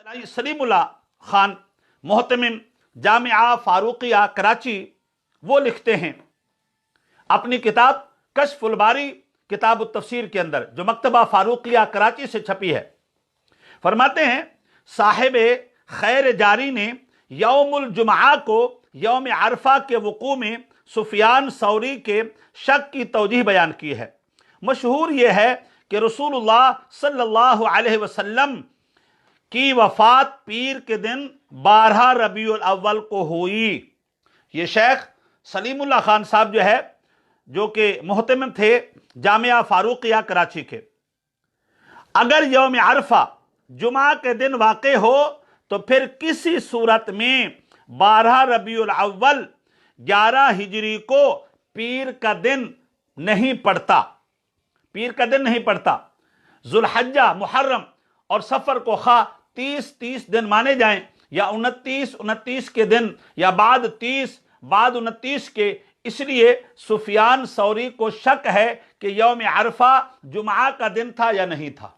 سلیم اللہ خان محتمم جامعہ فاروقیہ کراچی وہ لکھتے ہیں اپنی کتاب کشف الباری کتاب التفسیر کے اندر جو مکتبہ فاروقیہ کراچی سے چھپی ہے، فرماتے ہیں صاحب خیر جاری نے یوم الجمعہ کو یوم عرفہ کے وقوع میں سفیان ثوری کے شک کی توجیہ بیان کی ہے۔ مشہور یہ ہے کہ رسول اللہ صلی اللہ علیہ وسلم کی وفات پیر کے دن 12 ربیع الاول کو ہوئی۔ یہ شیخ سلیم اللہ خان صاحب جو کہ محتمم تھے جامعہ فاروقیہ کراچی کے، اگر یوم عرفہ جمعہ کے دن واقع ہو تو پھر کسی صورت میں 12 ربیع الاول 11 ہجری کو پیر کا دن نہیں پڑتا، پیر کا دن نہیں پڑتا۔ ذوالحجہ، محرم اور سفر کو خواہ 30 دن مانے جائیں یا 29 کے دن یا بعد 30 بعد 29 کے، اس لیے سفیان ثوری کو شک ہے کہ یوم عرفہ جمعہ کا دن تھا یا نہیں تھا۔